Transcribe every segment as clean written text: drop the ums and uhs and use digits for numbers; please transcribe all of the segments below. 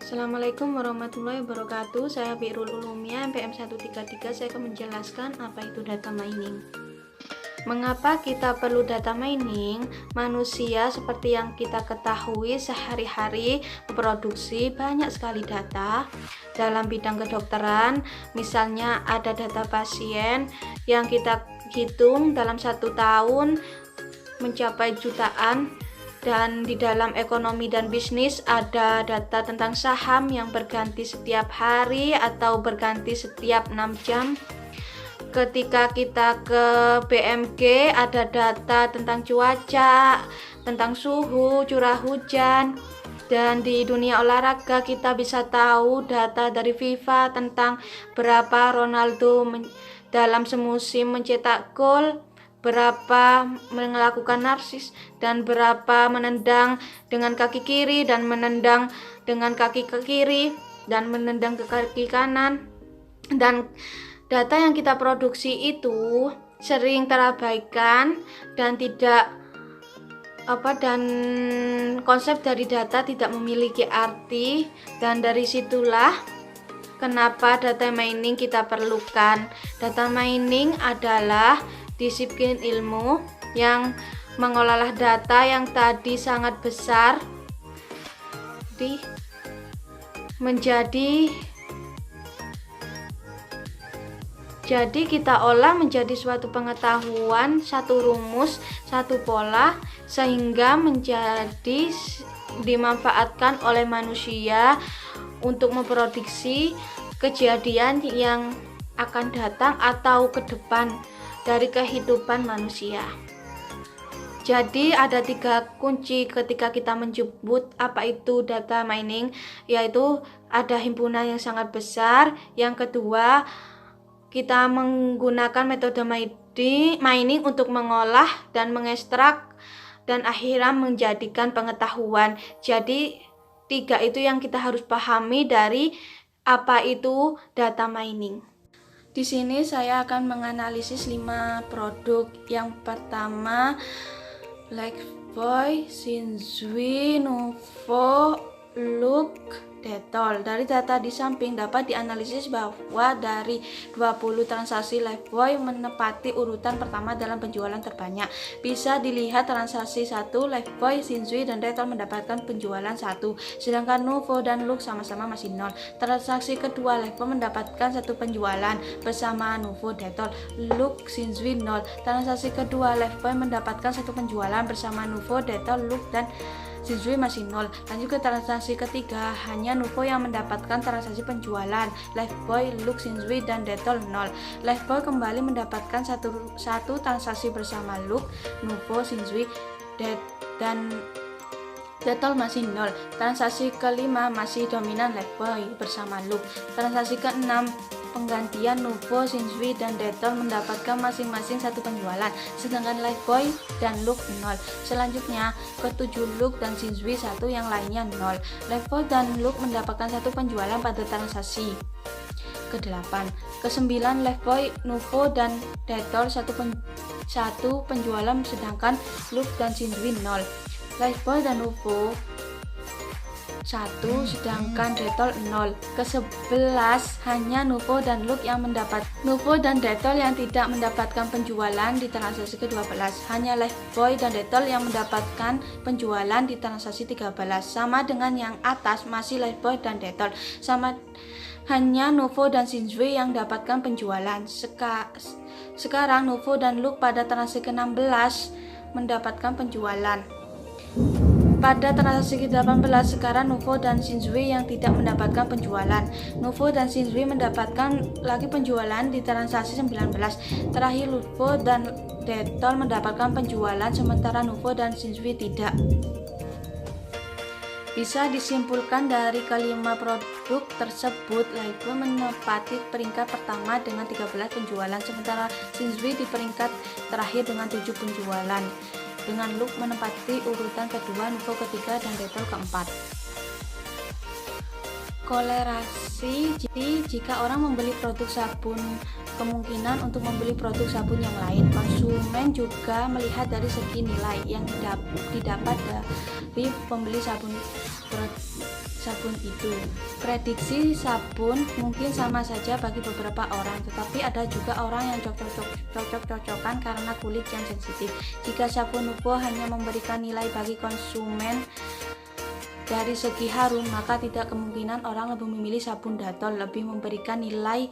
Assalamualaikum warahmatullahi wabarakatuh. Saya Birul Ulumia, MPM 133. Saya akan menjelaskan apa itu data mining. Mengapa kita perlu data mining? Manusia seperti yang kita ketahui sehari-hari memproduksi banyak sekali data dalam bidang kedokteran. Misalnya ada data pasien yang kita hitung dalam 1 tahun mencapai jutaan. Dan di dalam ekonomi dan bisnis ada data tentang saham yang berganti setiap hari atau berganti setiap 6 jam. Ketika kita ke BMG ada data tentang cuaca, tentang suhu, curah hujan. Dan di dunia olahraga kita bisa tahu data dari FIFA tentang berapa Ronaldo dalam semusim mencetak gol, berapa melakukan narsis, dan berapa menendang dengan kaki kiri dan menendang dengan kaki ke kiri dan menendang ke kaki kanan. Dan data yang kita produksi itu sering terabaikan dan konsep dari data tidak memiliki arti, dan dari situlah kenapa data mining kita perlukan. Data mining adalah disiplin ilmu yang mengolah data yang tadi sangat besar jadi kita olah menjadi suatu pengetahuan, satu rumus, satu pola, sehingga menjadi dimanfaatkan oleh manusia untuk memproduksi kejadian yang akan datang atau ke depan dari kehidupan manusia. Jadi ada 3 kunci ketika kita menyebut apa itu data mining, yaitu ada himpunan yang sangat besar. Yang kedua, kita menggunakan metode mining untuk mengolah dan mengekstrak dan akhirnya menjadikan pengetahuan. Jadi 3 itu yang kita harus pahami dari apa itu data mining. Di sini saya akan menganalisis 5 produk. Yang pertama, Lifebuoy, Shinzui, Nuvo, Look, Dettol. Dari data di samping dapat dianalisis bahwa dari 20 transaksi Lifebuoy menepati urutan pertama dalam penjualan terbanyak. Bisa dilihat transaksi 1 Lifebuoy, Shinzui, dan Dettol mendapatkan penjualan 1, sedangkan Nuvo dan Look sama-sama masih 0. Transaksi kedua Lifebuoy mendapatkan 1 penjualan bersama Nuvo, Dettol, Look, Shinzui 0. Transaksi kedua Lifebuoy mendapatkan 1 penjualan bersama Nuvo, Dettol, Look, dan Shinzui masih 0. Lanjut ke transaksi ketiga, hanya Nuvo yang mendapatkan transaksi penjualan. Lifebuoy, Look, Shinzui, dan Dettol 0. Lifebuoy kembali mendapatkan satu transaksi bersama Look, Nuvo, Shinzui, dan Dettol masih 0. Transaksi kelima masih dominan Lifebuoy bersama Look. Transaksi keenam penggantian Nuvo, Shinzui, dan Dettol mendapatkan masing-masing 1 penjualan, sedangkan Lifebuoy dan Look 0. Selanjutnya ke-7 Look dan Shinzui 1, yang lainnya 0. Lifebuoy dan Look mendapatkan 1 penjualan pada transaksi ke-8. Ke-9 Lifebuoy, Nuvo, dan Dettol 1 penjualan, sedangkan Look dan Shinzui 0. Lifebuoy dan Nuvo 1, sedangkan Dettol 0. Ke-11 hanya Nuvo dan Look Nuvo dan Dettol yang tidak mendapatkan penjualan di transaksi ke-12. Hanya Lifebuoy dan Dettol yang mendapatkan penjualan di transaksi 13. Sama dengan yang atas, masih Lifebuoy dan Dettol. Hanya Nuvo dan Shinzui yang dapatkan penjualan. Sekarang Nuvo dan Look pada transaksi ke-16 mendapatkan penjualan. Pada transaksi ke-18 sekarang Nuvo dan Shinzui yang tidak mendapatkan penjualan. Nuvo dan Shinzui mendapatkan lagi penjualan di transaksi 19. Terakhir Nuvo dan Dettol mendapatkan penjualan, sementara Nuvo dan Shinzui tidak. Bisa disimpulkan dari kelima produk tersebut, Lifebuoy menempati peringkat pertama dengan 13 penjualan, sementara Shinzui di peringkat terakhir dengan 7 penjualan. Dengan Look menempati urutan kedua, Nuvo ketiga, dan Dettol keempat. Kolerasi, jadi jika orang membeli produk sabun, kemungkinan untuk membeli produk sabun yang lain. Konsumen juga melihat dari segi nilai yang didapat dari pembeli sabun sabun itu. Prediksi sabun mungkin sama saja bagi beberapa orang, tetapi ada juga orang yang cocok-cocokan karena kulit yang sensitif. Jika sabun Nuvo hanya memberikan nilai bagi konsumen dari segi harum, maka tidak kemungkinan orang lebih memilih sabun Dettol lebih memberikan nilai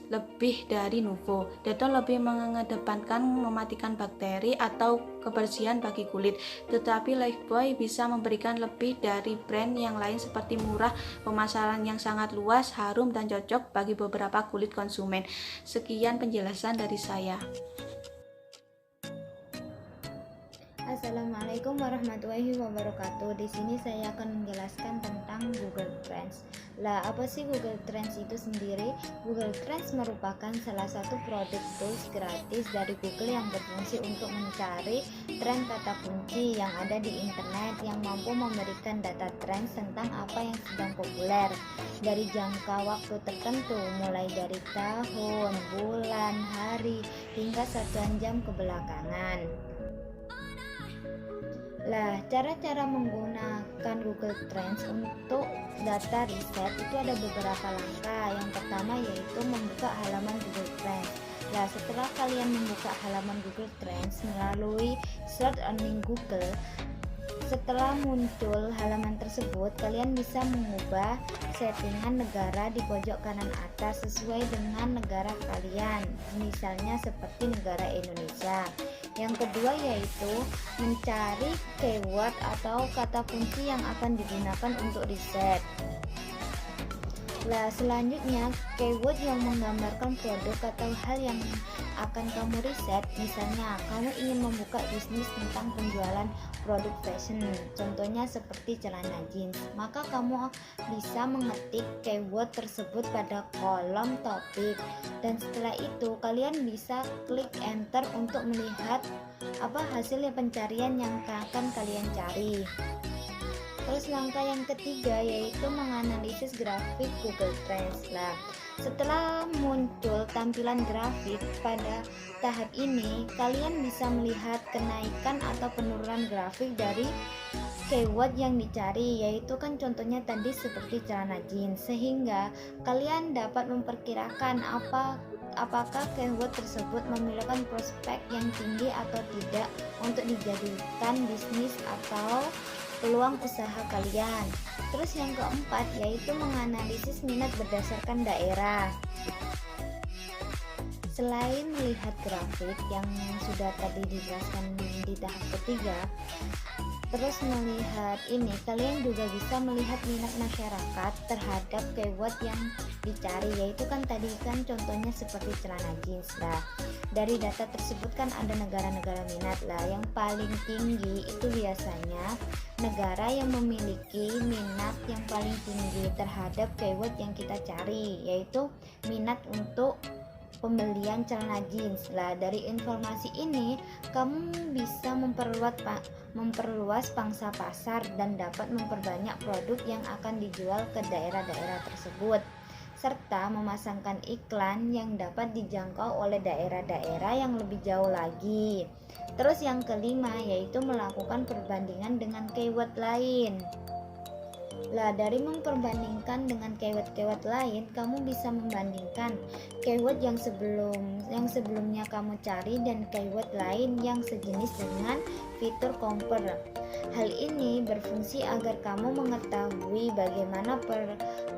lebih dari Nuvo. Dettol lebih mengedepankan mematikan bakteri atau kebersihan bagi kulit, tetapi Lifebuoy bisa memberikan lebih dari brand yang lain seperti murah, pemasaran yang sangat luas, harum, dan cocok bagi beberapa kulit konsumen. Sekian penjelasan dari saya. Assalamualaikum warahmatullahi wabarakatuh. Di sini saya akan menjelaskan tentang Google Trends. Lah, apa sih Google Trends itu sendiri? Google Trends merupakan salah satu produk tools gratis dari Google yang berfungsi untuk mencari tren kata kunci yang ada di internet, yang mampu memberikan data trends tentang apa yang sedang populer dari jangka waktu tertentu, mulai dari tahun, bulan, hari, hingga satuan jam kebelakangan. Lah, cara-cara menggunakan Google Trends untuk data riset itu ada beberapa langkah. Yang pertama yaitu membuka halaman Google Trends. Nah, setelah kalian membuka halaman Google Trends melalui search engine Google, setelah muncul halaman tersebut, kalian bisa mengubah settingan negara di pojok kanan atas sesuai dengan negara kalian, misalnya seperti negara Indonesia. Yang kedua yaitu mencari keyword atau kata kunci yang akan digunakan untuk riset. Nah, selanjutnya keyword yang menggambarkan produk atau hal yang akan kamu riset. Misalnya kamu ingin membuka bisnis tentang penjualan produk fashion, contohnya seperti celana jeans, maka kamu bisa mengetik keyword tersebut pada kolom topik, dan setelah itu kalian bisa klik enter untuk melihat apa hasil pencarian yang akan kalian cari. Terus langkah yang ketiga yaitu menganalisis grafik Google Trends. Lah, setelah muncul tampilan grafik pada tahap ini, kalian bisa melihat kenaikan atau penurunan grafik dari keyword yang dicari, yaitu kan contohnya tadi seperti celana jeans, sehingga kalian dapat memperkirakan apakah keyword tersebut memiliki prospek yang tinggi atau tidak untuk dijadikan bisnis atau peluang usaha kalian. Terus yang keempat yaitu menganalisis minat berdasarkan daerah. Selain melihat grafik yang sudah tadi dijelaskan di tahap ketiga, terus melihat ini, kalian juga bisa melihat minat masyarakat terhadap keyword yang dicari, yaitu kan tadi kan contohnya seperti celana jeans. Lah, dari data tersebut kan ada negara-negara minat. Lah, yang paling tinggi itu biasanya negara yang memiliki minat yang paling tinggi terhadap keyword yang kita cari, yaitu minat untuk pembelian celana jeans. Lah, dari informasi ini kamu bisa memperluas pangsa pasar dan dapat memperbanyak produk yang akan dijual ke daerah-daerah tersebut, serta memasangkan iklan yang dapat dijangkau oleh daerah-daerah yang lebih jauh lagi. Terus yang kelima yaitu melakukan perbandingan dengan keyword lain. Lah, dari memperbandingkan dengan keyword-keyword lain, kamu bisa membandingkan keyword yang sebelumnya kamu cari dan keyword lain yang sejenis dengan fitur compare. Hal ini berfungsi agar kamu mengetahui bagaimana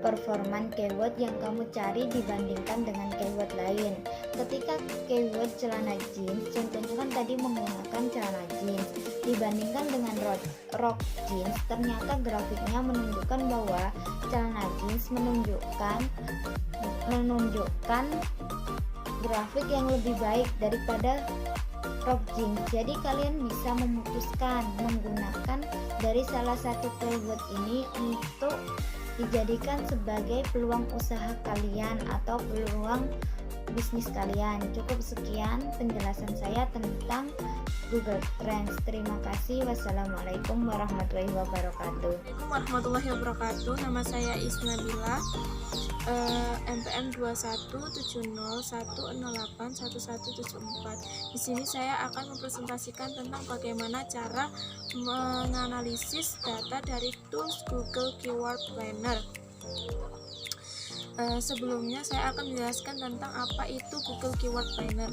performan keyword yang kamu cari dibandingkan dengan keyword lain. Ketika keyword celana jeans, contohnya kan tadi menggunakan celana jeans, dibandingkan dengan rok jeans, ternyata grafiknya menunjukkan bahwa celana jeans menunjukkan grafik yang lebih baik daripada rok jeans. Jadi kalian bisa memutuskan menggunakan dari salah satu keyword ini untuk dijadikan sebagai peluang usaha kalian atau peluang bisnis kalian. Cukup sekian penjelasan saya tentang Google Trends. Terima kasih. Wassalamualaikum warahmatullahi wabarakatuh. Warahmatullahi wabarakatuh. Nama saya Isnabila, NPM 217010811174. Di sini saya akan mempresentasikan tentang bagaimana cara menganalisis data dari tools Google Keyword Planner. Sebelumnya saya akan menjelaskan tentang apa itu Google Keyword Planner.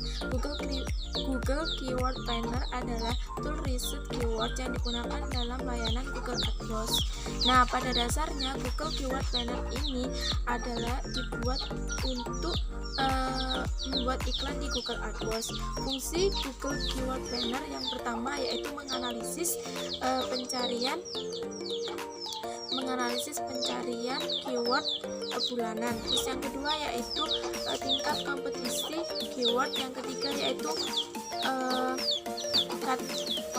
Google Keyword Planner adalah tool riset keyword yang digunakan dalam layanan Google AdWords. Nah, pada dasarnya Google Keyword Planner ini adalah dibuat untuk membuat iklan di Google AdWords. Fungsi Google Keyword Planner yang pertama yaitu menganalisis pencarian keyword bulanan. Terus yang kedua yaitu tingkat kompetisi keyword. Yang ketiga yaitu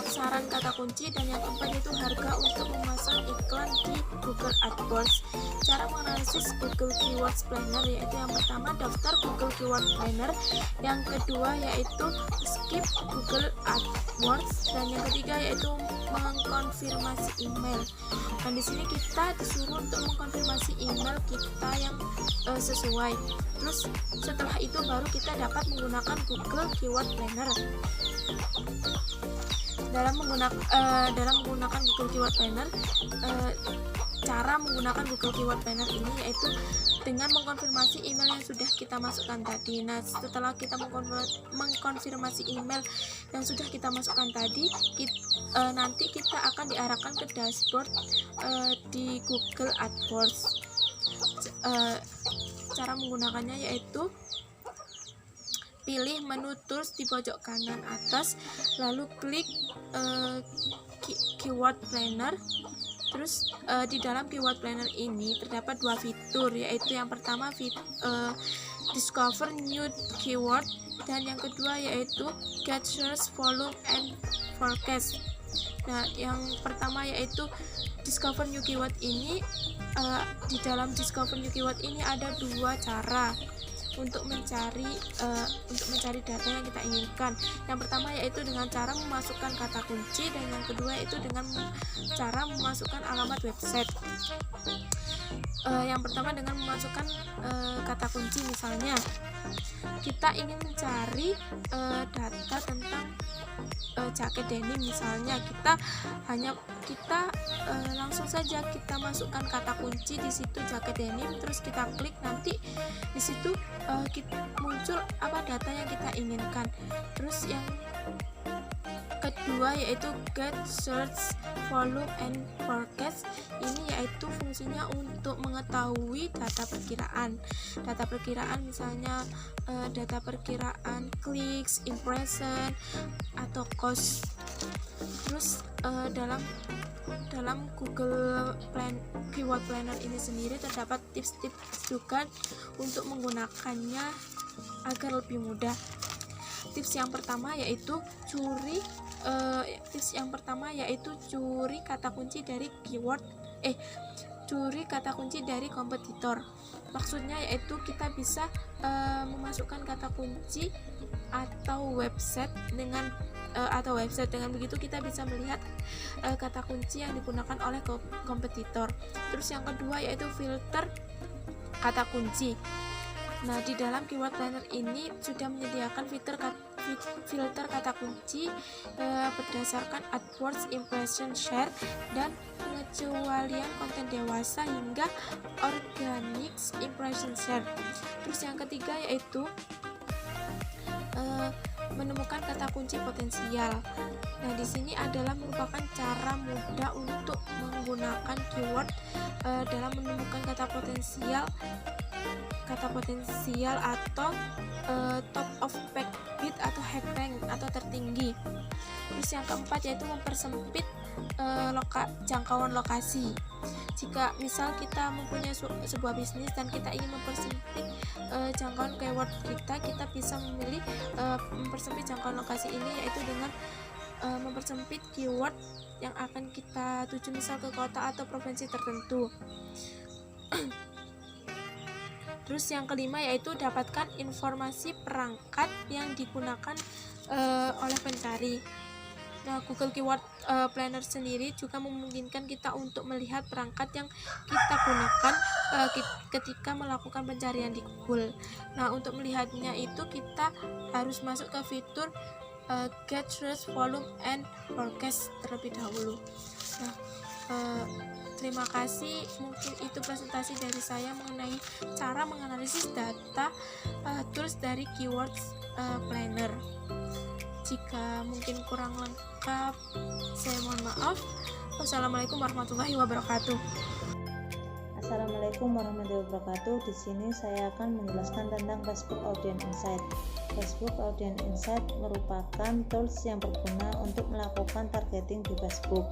saran kata kunci, dan yang keempat itu harga untuk memasang iklan di Google AdWords. Cara menganalisis Google Keyword Planner yaitu yang pertama daftar Google Keyword Planner, yang kedua yaitu skip Google AdWords, dan yang ketiga yaitu mengkonfirmasi email. Dan di sini kita disuruh untuk mengkonfirmasi email kita yang sesuai. Terus setelah itu baru kita dapat menggunakan Google Keyword Planner. Dalam menggunakan Google Keyword Planner, cara menggunakan Google Keyword Planner ini yaitu dengan mengkonfirmasi email yang sudah kita masukkan tadi. Nah, setelah kita mengkonfirmasi email yang sudah kita masukkan tadi, nanti kita akan diarahkan ke dashboard di Google AdWords. Cara menggunakannya yaitu pilih menu tools di pojok kanan atas, lalu klik Keyword Planner. Terus di dalam Keyword Planner ini terdapat dua fitur, yaitu yang pertama Discover New Keyword, dan yang kedua yaitu Get Search Volume and Forecast. Nah, yang pertama yaitu Discover New Keyword ini, di dalam Discover New Keyword ini ada dua cara untuk mencari data yang kita inginkan. Yang pertama yaitu dengan cara memasukkan kata kunci, dan yang kedua yaitu dengan cara memasukkan alamat website. Yang pertama dengan memasukkan kata kunci, misalnya kita ingin mencari data tentang jaket denim, misalnya kita langsung saja kita masukkan kata kunci di situ jaket denim, terus kita klik, nanti di situ muncul apa data yang kita inginkan. Terus yang kedua yaitu Get Search Volume and Forecast. Ini yaitu fungsinya untuk mengetahui data perkiraan misalnya data perkiraan clicks, impression atau cost. Terus dalam Google Keyword Planner ini sendiri terdapat tips-tips juga untuk menggunakannya agar lebih mudah. Tips yang pertama yaitu curi kata kunci dari kompetitor. Maksudnya yaitu kita bisa memasukkan kata kunci atau website dengan begitu kita bisa melihat kata kunci yang digunakan oleh kompetitor. Terus yang kedua yaitu filter kata kunci. Nah, di dalam Keyword Planner ini sudah menyediakan filter kata kunci berdasarkan AdWords Impression Share dan pengecualian konten dewasa hingga Organic Impression Share. Terus yang ketiga yaitu menemukan kata kunci potensial. Nah, di sini adalah merupakan cara mudah untuk menggunakan keyword dalam menemukan kata potensial atau top of page bid atau hack rank atau tertinggi. Terus yang keempat yaitu mempersempit jangkauan lokasi. Jika misal kita mempunyai sebuah bisnis dan kita ingin mempersempit jangkauan keyword kita bisa memilih mempersempit jangkauan lokasi ini yaitu dengan mempersempit keyword yang akan kita tuju, misal ke kota atau provinsi tertentu. Terus yang kelima yaitu dapatkan informasi perangkat yang digunakan oleh pencari. Nah, Google Keyword Planner sendiri juga memungkinkan kita untuk melihat perangkat yang kita gunakan ketika melakukan pencarian di Google. Nah, untuk melihatnya itu kita harus masuk ke fitur Get Search Volume and Forecast terlebih dahulu. Nah, terima kasih, mungkin itu presentasi dari saya mengenai cara menganalisis data tools dari Keywords Planner. Jika mungkin kurang lengkap, saya mohon maaf. Wassalamualaikum warahmatullahi wabarakatuh. Assalamualaikum warahmatullahi wabarakatuh. Di sini saya akan menjelaskan tentang Facebook Audience Insight. Facebook Audience Insight merupakan tools yang berguna untuk melakukan targeting di Facebook.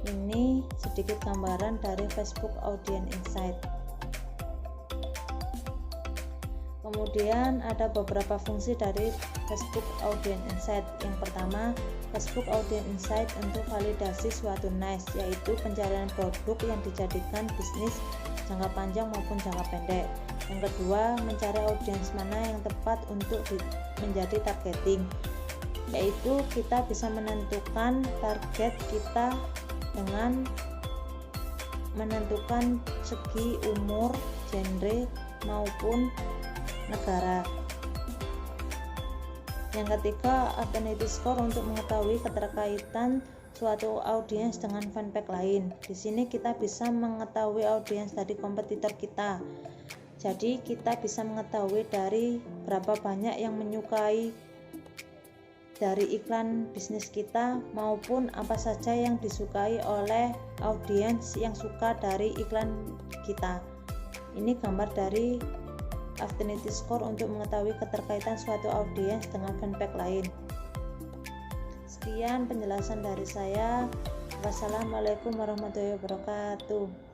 Ini sedikit gambaran dari Facebook Audience Insight. Kemudian ada beberapa fungsi dari Facebook Audience Insight. Yang pertama, Facebook Audience Insight untuk validasi suatu niche, yaitu pencarian produk yang dijadikan bisnis jangka panjang maupun jangka pendek. Yang kedua, mencari audiens mana yang tepat untuk menjadi targeting, yaitu kita bisa menentukan target kita dengan menentukan segi umur, genre, maupun negara. Yang ketiga, affinity score untuk mengetahui keterkaitan suatu audiens dengan fanpage lain. Di sini kita bisa mengetahui audiens dari kompetitor kita. Jadi kita bisa mengetahui dari berapa banyak yang menyukai dari iklan bisnis kita maupun apa saja yang disukai oleh audiens yang suka dari iklan kita. Ini gambar dari affinity score untuk mengetahui keterkaitan suatu audiens dengan fanpage lain. Sekian penjelasan dari saya. Wassalamualaikum warahmatullahi wabarakatuh.